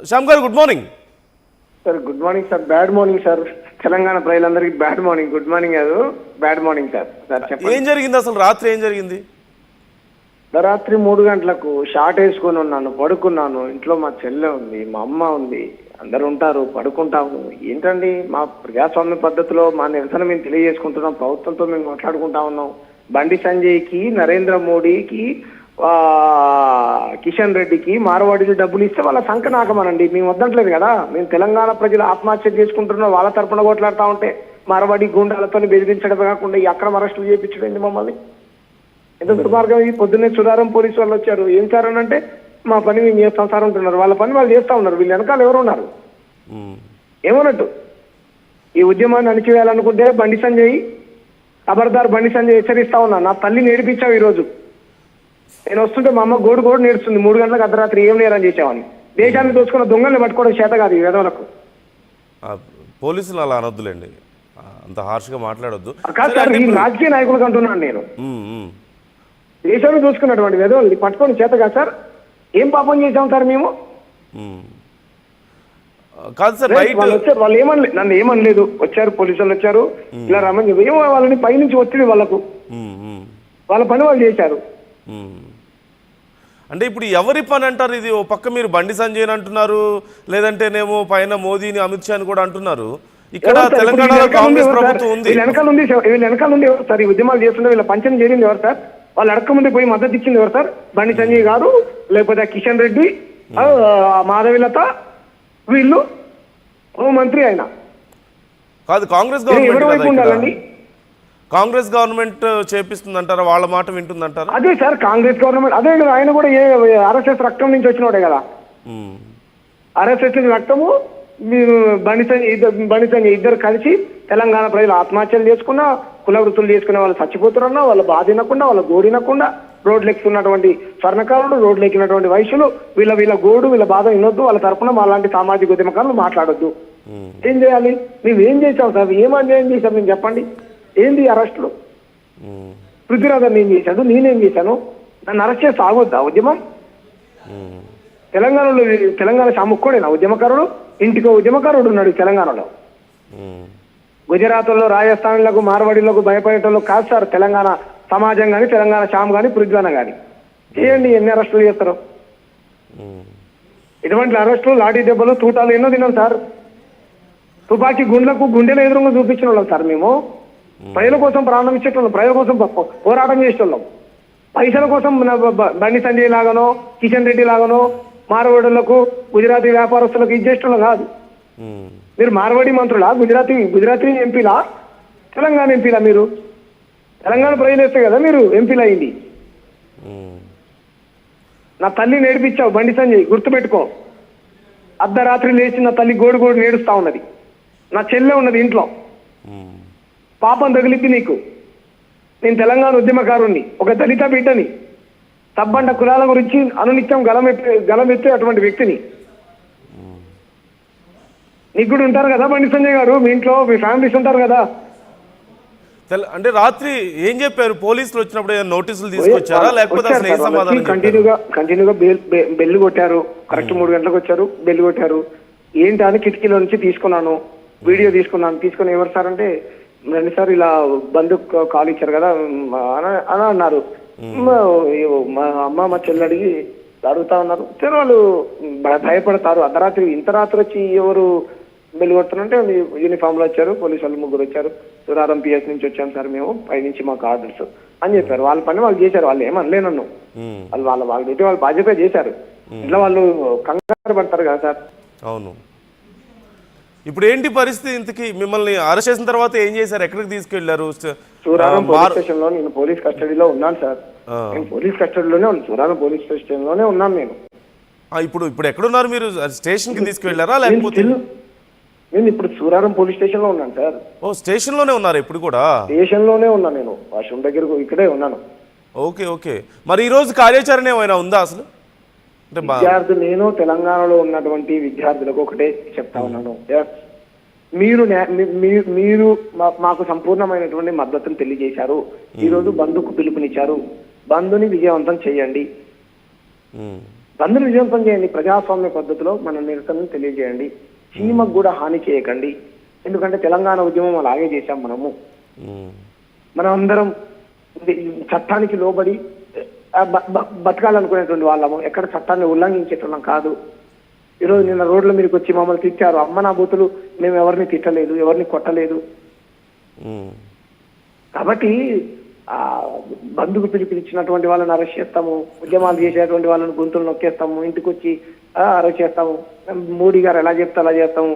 శ్యామ్ గారు good morning. Sir good morning sir. Bad morning sir. Telangana ప్రజలందరికీ bad morning. Good morning కాదు, bad morning sir. Sir చెప్పండి, ఏం జరిగింది అసలు? రాత్రి ఏం జరిగింది? రాత్రి 3 గంటలకు షార్ట్ వేసుకొని ఉన్నాను, పడుకున్నాను. ఇంట్లో మా చెల్లె ఉంది, మా అమ్మ ఉంది, అందరు ఉంటారు, పడుకుంటాము. ఏంటండి మా ప్రజాస్వామ్య పద్ధతిలో మా నిరసన మేము తెలియజేసుకుంటున్నాం, ప్రభుత్వంతో మేము మాట్లాడుకుంటా ఉన్నాం. బండి సంజయ్కి, నరేంద్ర మోడీకి, కిషన్ రెడ్డికి మార్వాడీలు డబ్బులు ఇస్తే వాళ్ళ సంఖ నాకమనండి. మేము వద్దంటలేదు కదా. మేము తెలంగాణ ప్రజలు ఆత్మహత్య చేసుకుంటున్నాం, వాళ్ళ తరపున కొట్లాడుతూ ఉంటే మార్వాడి గుండాలతో బెదిరించడం కాకుండా ఈ అక్రమ అరెస్టులు చేయించడం మమ్మల్ని ఎంత దుర్మార్గం. ఈ పొద్దున్నే సుధారం పోలీసు వాళ్ళు వచ్చారు. ఏం సార్ అని అంటే మా పని మేము చేస్తాం సార్ అంటున్నారు. వాళ్ళ పని వాళ్ళు చేస్తా ఉన్నారు. వీళ్ళు వెనకాల ఎవరు ఉన్నారు ఏమన్నట్టు? ఈ ఉద్యమాన్ని అణిచివేయాలనుకుంటే బండి సంజయ్, ఖబర్దార్ బండి సంజయ్ హెచ్చరిస్తా ఉన్నా. నా తల్లిని నేర్పించావు ఈరోజు. నేను వస్తుంటే మా అమ్మ గోడు నేర్చుంది 3 గంటలకు అర్ధరాత్రి ఏం నేరం చేసామని. దేశాన్ని దోచుకున్న దొంగల్ని పట్టుకోవడం చేత కాదు ఈ విధవలకు. పోలీసులు అలా అనొద్దులేండి, అంత హార్ష్గా మాట్లాడొద్దు. కాదు సార్, ఈ రాజకీయ నాయకులకు అంటున్నాను నేను. దేశాన్ని దోచుకున్నటువంటి విధవల్ని పట్టుకొని చేత కాదు సార్. ఏం పాపం చేశాం సార్ మేము? కాదు సార్, వాళ్ళు వచ్చారు, వాళ్ళు ఏమనలేదు, నన్ను ఏమనలేదు. వచ్చారు పోలీసులు వచ్చారు, ఇలా రమ్మని ఏమో వాళ్ళని పైనుంచి ఒత్తిడి వాళ్ళకు, వాళ్ళ పని వాళ్ళు చేశారు. అంటే ఇప్పుడు ఎవరి పని అంటారు ఇది? ఓ పక్క మీరు బండి సంజయ్ అంటున్నారు, లేదంటేనేమో పైన మోదీని, అమిత్ షాని కూడా అంటున్నారు. ఇక్కడ తెలంగాణలో కాంగ్రెస్ ప్రభుత్వం ఉంది. వీళ్ళ వెనకాల నుండి ఎవరు సార్? ఈ ఉద్యమాలు చేస్తుంటే వీళ్ళ పంచం చేరింది ఎవరు సార్? వాళ్ళు అడక్క ముందే పోయి మద్దతు ఇచ్చింది ఎవరు సార్? బండి సంజయ్ గారు, లేకపోతే కిషన్ రెడ్డి, మాధవిలత, వీళ్ళు హోంమంత్రి ఆయన కాదు. కాంగ్రెస్ గవర్నమెంట్, కాంగ్రెస్ గవర్నమెంట్ చేపిస్తుంది అంటారా? వాళ్ళ మాట వింటుందంటారా? అదే సార్ కాంగ్రెస్ గవర్నమెంట్. అదే కదా, ఆయన కూడా ఆర్ఎస్ఎస్ రక్తం నుంచి వచ్చినోడే కదా. ఆర్ఎస్ఎస్ రక్తము మీరు బండి సంజయ్ ఇద్దరు కలిసి తెలంగాణ ప్రజలు ఆత్మహత్యలు చేసుకున్నా, కుల వృత్తులు చేసుకునే వాళ్ళు చచ్చిపోతున్నా, వాళ్ళ బాధ వినకుండా, వాళ్ళ గోడు వినకుండా, రోడ్లు ఎక్కుతున్నటువంటి స్వర్ణకారులు, రోడ్లు ఎక్కినటువంటి వయసులు, వీళ్ళ గోడు, వీళ్ళ బాధ వినొద్దు. వాళ్ళ తరఫున అలాంటి సామాజిక ఉద్యమకారులు మాట్లాడొద్దు. ఏం చేయాలి? నువ్వేం చేసావు సార్? ఏం చేశావు మేము చెప్పండి. ఏంది అరెస్టులు? పృథ్వీరాజన్ ఏం చేశాడు, నేనేం చేశాను? నన్ను అరెస్ట్ చేసి ఆగొద్దా ఉద్యమం? తెలంగాణ సాముక్కోడేనా ఉద్యమకారుడు? ఇంటికో ఉద్యమకారుడు ఉన్నాడు తెలంగాణలో. గుజరాత్లో, రాజస్థాన్లకు, మార్వాడీలకు భయపడేటోళ్ళు కాదు సార్ తెలంగాణ సమాజం కానీ, తెలంగాణ శామ్ కానీ, పృథ్వీన కానీ. చేయండి, ఎన్ని అరెస్టులు చేస్తారు? ఇటువంటి అరెస్టులు, లాఠీ దెబ్బలు, తూటాలు ఎన్నో తిన్నాం సార్. తుపాకీ గుండెలకు గుండెల ఎదురుగా చూపించిన వాళ్ళం సార్ మేము. ప్రజల కోసం ప్రాణం ఇచ్చేటోళ్ళం, ప్రజల కోసం పోరాటం చేసేటోళ్ళం. పైసల కోసం బండి సంజయ్ లాగానో, కిషన్ రెడ్డి లాగానో మార్వాడులకు, గుజరాతీ వ్యాపారస్తులకు ఇచ్చేటోళ్ళం కాదు. మీరు మార్వాడి మంత్రులా? గుజరాతీ ఎంపీలా? తెలంగాణ ఎంపీలా? మీరు తెలంగాణ ప్రజలు వేస్తే కదా మీరు ఎంపీలు అయింది. నా తల్లి నేర్పించావు బండి సంజయ్, గుర్తుపెట్టుకో. అర్ధరాత్రి లేచి నా తల్లి గోడు నేడుస్తా ఉన్నది. నా చెల్లె ఉన్నది ఇంట్లో, పాపం తగిలిద్ది నీకు. నేను తెలంగాణ ఉద్యమకారుణ్ణి, ఒక దళిత బిడ్డని, తబ్బండ కులాల గురించి అనునిత్యం గలమెత్తే అటువంటి వ్యక్తిని. నీకు కూడా ఉంటారు కదా బండి సంజయ్ గారు, మీ ఇంట్లో మీ ఫ్యామిలీస్ ఉంటారు కదా. అంటే రాత్రి ఏం చెప్పారు? పోలీసులు వచ్చినప్పుడు నోటీసులు తీసుకొచ్చారా, లేకపోతే కంటిన్యూగా బెల్లు కొట్టారు. కరెక్ట్ 3 గంటలకు వచ్చారు, బెల్లు కొట్టారు. ఏంటి అని కిటికీలో నుంచి తీసుకున్నాను, వీడియో తీసుకుని ఎవరు సార్ అంటే, రండి సార్ ఇలా బంధు కాల్ ఇచ్చారు కదా అని అన్నారు. మా అమ్మ మా చెల్లి అడిగి అడుగుతా ఉన్నారు. సరే వాళ్ళు భయపడతారు. అర్ధరాత్రి ఇంత రాత్రి వచ్చి ఎవరు బెల్లు కొడుతున్నారంటే యూనిఫామ్ లో వచ్చారు, పోలీసు వాళ్ళు 3 వచ్చారు. సురారం పిఎస్ నుంచి వచ్చాం సార్ మేము, పైనుంచి మాకు ఆర్డర్స్ అని చెప్పారు. వాళ్ళ పని వాళ్ళు చేశారు, వాళ్ళు ఏమనలే నన్ను. వాళ్ళ డ్యూటీ వాళ్ళు బాధ్యత చేశారు. ఇట్లా వాళ్ళు కంగారు పడతారు కదా సార్. అవును. ఇప్పుడు ఏంటి పరిస్థితి? ఇంతకీ మిమ్మల్ని అరెస్ట్ చేసిన తర్వాత ఏం చేశారు? ఎక్కడికి తీసుకెళ్లారు? సూరారం పోలీస్ స్టేషన్ లో నేను పోలీస్ కస్టడీలో ఉన్నాను సార్. నేను పోలీస్ కస్టడీలోనే ఉన్నాను, సూరారం పోలీస్ స్టేషన్ లోనే ఉన్నాను నేను. ఇప్పుడు ఎక్కడున్నారు మీరు? స్టేషన్ కి తీసుకెళ్లారా లేకపోతే? నేను ఇప్పుడు సూరారం పోలీస్ స్టేషన్ లో ఉన్నాను సార్. ఓ, స్టేషన్ లోనే ఉన్నారు ఇప్పుడు కూడా? స్టేషన్ లోనే ఉన్నాను నేను, వాష్రూమ్ దగ్గర ఇక్కడే ఉన్నాను. ఓకే. మరి ఈ రోజు కార్యాచరణ ఏమైనా ఉందా అసలు? విద్యార్థులు, నేను తెలంగాణలో ఉన్నటువంటి విద్యార్థులకు ఒకటే చెప్తా ఉన్నాను, మీరు మాకు సంపూర్ణమైనటువంటి మద్దతును తెలియజేశారు. ఈ రోజు బంధుకు పిలుపునిచ్చారు. బంధుని విజయవంతం చేయండి. బంద్ను విజయవంతం చేయండి, ప్రజాస్వామ్య పద్ధతిలో మన నిరసనను తెలియజేయండి, సీమకు కూడా హాని చేయకండి. ఎందుకంటే తెలంగాణ ఉద్యమం అలాగే చేశాం మనము. మనం అందరం చట్టానికి లోబడి బతకాలనుకునేటువంటి వాళ్ళము, ఎక్కడ చట్టాన్ని ఉల్లంఘించేటోళ్ళం కాదు. ఈరోజు నిన్న రోడ్ల మీదకి వచ్చి మమ్మల్ని తిట్టారు, అమ్మ నా బూతులు, మేము ఎవరిని తిట్టలేదు, ఎవరిని కొట్టలేదు. కాబట్టి బంధుకు పిలిపించినటువంటి వాళ్ళని అరెస్ట్ చేస్తాము, ఉద్యమాలు చేసేటువంటి వాళ్ళని గొంతులు నొక్కేస్తాము, ఇంటికి వచ్చి అరెస్ట్ చేస్తాము. మోడీ గారు ఎలా చెప్తే అలా చేస్తాము,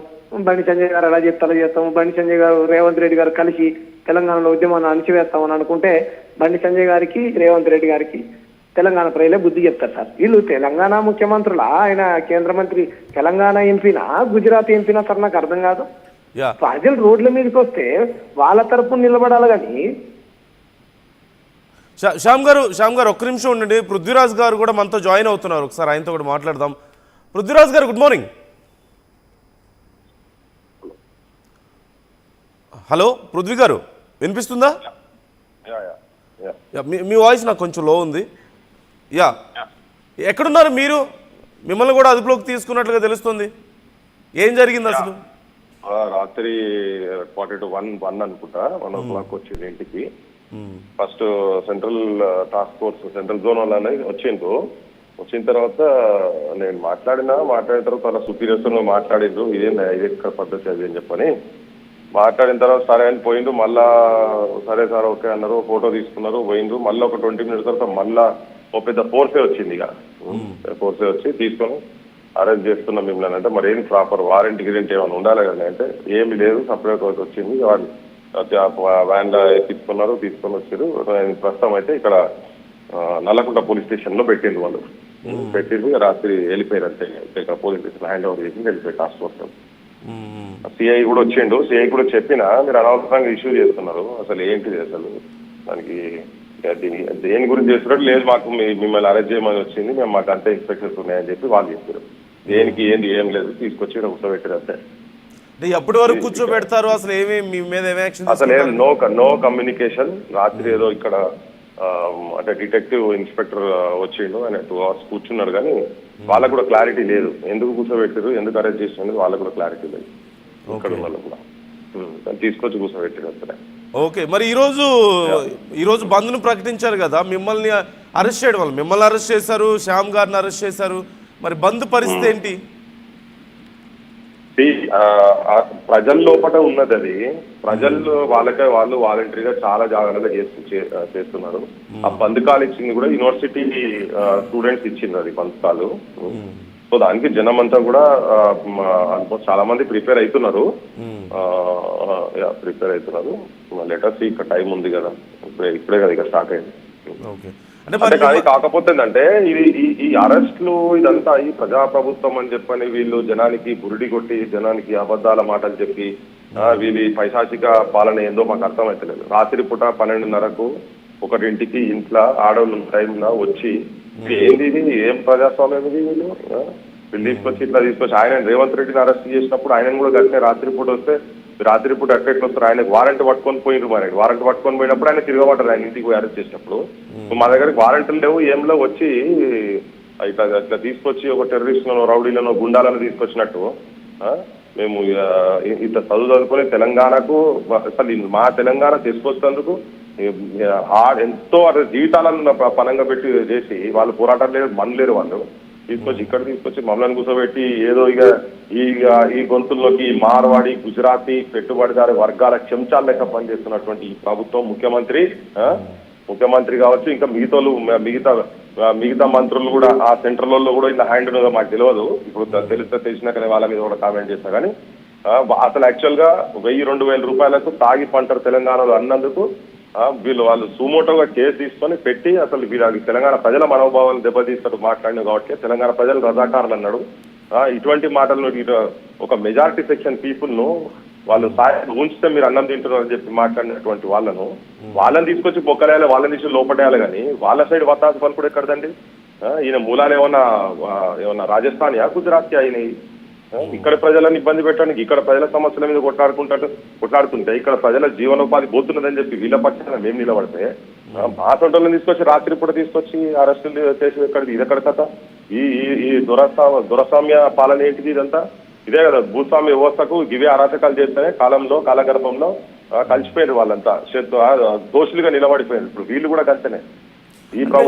బండి సంజయ్ గారు ఎలా చెప్తే అలా చేస్తాము, బండి సంజయ్ గారు రేవంత్ రెడ్డి గారు కలిసి తెలంగాణలో ఉద్యమాన్ని అణచివేస్తామని అనుకుంటే బండి సంజయ్ గారికి రేవంత్ రెడ్డి గారికి తెలంగాణ ప్రజలే బుద్ధి చెప్తారు సార్. వీళ్ళు తెలంగాణ ముఖ్యమంత్రులా, ఆయన కేంద్ర మంత్రి తెలంగాణ ఎంపీనా గుజరాత్ ఎంపీనా సార్? నాకు అర్థం కాదు. ప్రజలు రోడ్ల మీదకి వస్తే వాళ్ళ తరపున నిలబడాలి కానీ. శ్యామ్ గారు ఒక్క నిమిషం ఉండండి. పృథ్వీరాజ్ గారు కూడా మనతో జాయిన్ అవుతున్నారు, ఒకసారి ఆయనతో కూడా మాట్లాడదాం. పృథ్వీరాజ్ గారు గుడ్ మార్నింగ్. హలో పృథ్వీ గారు, వినిపిస్తుందా? మీ వాయిస్ నాకు కొంచెం లో ఉంది. ఎక్కడున్నారు మీరు? మిమ్మల్ని కూడా అదుపులోకి తీసుకున్నట్లుగా తెలుస్తుంది. ఏం జరిగింది అసలు? రాత్రి 1 అనుకుంటా, 1 o'clock వచ్చింది ఇంటికి. First central task force central zone వాళ్ళని వచ్చిన తర్వాత నేను మాట్లాడిన తర్వాత వాళ్ళ సుపీరియర్స్ మాట్లాడిండ్రు, ఇది ఎక్కడ పద్ధతి అది అని చెప్పని మాట్లాడిన తర్వాత సరే అని పోయిండు. మళ్ళా సరే సార్ ఓకే అన్నారు, ఫోటో తీసుకున్నారు, పోయిండ్రు. మళ్ళీ ఒక 20 minutes తర్వాత మళ్ళా ఓ పెద్ద ఫోర్సే వచ్చింది. ఇక ఫోర్సే వచ్చి తీసుకొని అరెస్ట్ చేస్తున్నాం మిమ్మల్ని అంటే, మరి ఏం ప్రాపర్ వారెంట్ గిరెంట్ ఏమైనా ఉండాలి కదా అంటే ఏమి లేదు, సపరేట్ వచ్చింది. వ్యాన్లో తీసుకొని వచ్చారు. ప్రస్తుతం అయితే ఇక్కడ నల్లకుంట పోలీస్ స్టేషన్ లో పెట్టిండ్రు వాళ్ళు. పెట్టిండ్రు రాత్రి వెళ్ళిపోయారు అంతే. ఇక్కడ పోలీస్ స్టేషన్ హ్యాండ్ ఓవర్ చేసి వెళ్ళిపోయి టాస్క్ ఫోర్స్. సిఐ కూడా వచ్చిండు. సిఐ కూడా చెప్పినా మీరు అనవసరంగా ఇష్యూ చేస్తున్నారు, అసలు ఏంటిది అసలు దానికి దేని గురించి చేస్తున్నట్టు లేదు, మాకు మిమ్మల్ని అరెస్ట్ చేయమని వచ్చింది, మేము మాకు అంతే ఇన్స్పెక్షన్స్ ఉన్నాయని చెప్పి వాళ్ళు చెప్పారు. దేనికి ఏం లేదు, తీసుకొచ్చి కూర్చోబెట్టారు అంతే. ఎప్పటి వరకు కూర్చోబెడతారు? అసలు ఏమి మీ మీద అసలు ఏం నో కమ్యూనికేషన్. రాత్రి ఏదో ఇక్కడ అంటే డిటెక్టివ్ ఇన్స్పెక్టర్ వచ్చిండు, ఆయన 2 hours కూర్చున్నాడు, కానీ వాళ్ళకు కూడా క్లారిటీ లేదు ఎందుకు కూర్చోబెట్టారు, ఎందుకు అరెస్ట్ చేస్తున్నారు, వాళ్ళకు కూడా క్లారిటీ లేదు. ఇక్కడ ఉన్న వాళ్ళు కూడా తీసుకొచ్చి కూర్చోబెట్టారు అంతే. ఓకే, మరి ఈరోజు బంద్ను ప్రకటించారు కదా, మిమ్మల్ని అరెస్ట్ చేయడం వల్ల మిమ్మల్ని అరెస్ట్ చేశారు, శ్యామ్ గారిని అరెస్ట్ చేశారు, మరి బంద్ పరిస్థితి ఏంటి? ప్రజల లోపల ఉన్నది అది. ప్రజలు వాళ్ళు వాలంటరీగా చాలా జాగ్రత్తగా చేస్తున్నారు. ఆ బంధకాలు ఇచ్చింది కూడా యూనివర్సిటీ స్టూడెంట్స్ ఇచ్చింది అది బంధకాలు. సో దానికి జనం అంతా కూడా ఆల్మోస్ట్ చాలా మంది ప్రిపేర్ అవుతున్నారు. లెటర్స్ ఇక్కడ టైం ఉంది కదా, ఇప్పుడే కదా ఇక స్టార్ట్ అయింది. కానీ కాకపోతే ఏంటంటే ఈ అరెస్టులు ఇదంతా ఈ ప్రజాప్రభుత్వం అని చెప్పని వీళ్ళు జనానికి బురిడి కొట్టి జనానికి అబద్ధాల మాటలు చెప్పి వీళ్ళ పైశాచిక పాలన ఏందో మాకు అర్థమైతలేదు. రాత్రి పూట 12:30కు 1 ఇంట్లో ఆడవాళ్ళు టైంలో వచ్చి ఏంది ఇది, ఏం ప్రజాస్వామ్యం ఇది, వీళ్ళు తీసుకొచ్చి ఇట్లా తీసుకొచ్చి ఆయన రేవంత్ రెడ్డిని అరెస్ట్ చేసినప్పుడు ఆయన కూడా కలిసి రాత్రిపూట వస్తే రాత్రిపూట ఎట్లెట్లు వస్తారు, ఆయనకు వారెంట్ పట్టుకొని పోయినారు. మరి వారెంట్ పట్టుకొని పోయినప్పుడు ఆయన తిరగబడ్డారు, ఆయన ఇంటికి పోయి అరెస్ట్ చేసినప్పుడు. మా దగ్గరికి వారెంట్లు లేవు, ఏంలో వచ్చి ఇట్లా తీసుకొచ్చి ఒక టెర్రరిస్టులను రౌడీలను గుండాలను తీసుకొచ్చినట్టు మేము ఇంత చదువుకొని తెలంగాణకు అసలు మా తెలంగాణ తీసుకొచ్చేందుకు ఎంతో జీవితాలను పనంగా పెట్టి చేసి వాళ్ళు పోరాటం లేదు, మనలేరు, వాళ్ళు తీసుకొచ్చి మమ్మల్ని కూర్చోబెట్టి ఏదో ఈ గొంతుల్లోకి మార్వాడి గుజరాతీ పెట్టుబడిదారు వర్గాల చెంచాల లెక్క పనిచేస్తున్నటువంటి ఈ ప్రభుత్వం ముఖ్యమంత్రి కావచ్చు, ఇంకా మిగతా మంత్రులు కూడా ఆ సెంట్రల్లో కూడా ఇలా హ్యాండ్ ఉన్నదో మాకు తెలియదు. ఇప్పుడు తెలిసినాకనే వాళ్ళ మీద కూడా కామెంట్ చేస్తా. కానీ అసలు యాక్చువల్ గా 1000-2000 రూపాయలకు తాగి పంటరు తెలంగాణలో అన్నందుకు వాళ్ళు సుమోటోగా కేసు తీసుకొని పెట్టి అసలు వీళ్ళకి తెలంగాణ ప్రజల మనోభావాలను దెబ్బతీస్తారు మాట్లాడినారు కాబట్టి తెలంగాణ ప్రజలు రజాకారులు అన్నాడు. ఇటువంటి మాటలను ఒక మెజారిటీ సెక్షన్ పీపుల్ ను వాళ్ళు ఉంచితే మీరు అన్నం తింటున్నారు అని చెప్పి మాట్లాడినటువంటి వాళ్ళని తీసుకొచ్చి బొక్కలేయాలి, వాళ్ళని తీసుకు లోపడేయాలి. కానీ వాళ్ళ సైడ్ వత్తాసు పలుకుడు ఎక్కడదండి? ఈయన మూలాలు ఏమన్నా రాజస్థాన్ గుజరాత్ ఆయన ఇక్కడ ప్రజలను ఇబ్బంది పెట్టడానికి, ఇక్కడ ప్రజల సమస్యల మీద కొట్లాడుతుంటే ఇక్కడ ప్రజల జీవనోపాధి పోతున్నదని చెప్పి వీళ్ళ పక్షాన మేము నిలబడితే మా సొంటలను తీసుకొచ్చి రాత్రి పూట తీసుకొచ్చి అరెస్టులు చేసి ఇది ఎక్కడ కథ? ఈ ఈ దురస్వామ్య పాలన ఏంటిది ఇదంతా? ఇదే కదా భూస్వామ్య వ్యవస్థకు ఇవే అరాచకాలు చేస్తేనే కాలగర్భంలో కలిసిపోయారు వాళ్ళంతా, దోషులుగా నిలబడిపోయారు. ఇప్పుడు వీళ్ళు కూడా కలిసినే ఈ ప్రభుత్వం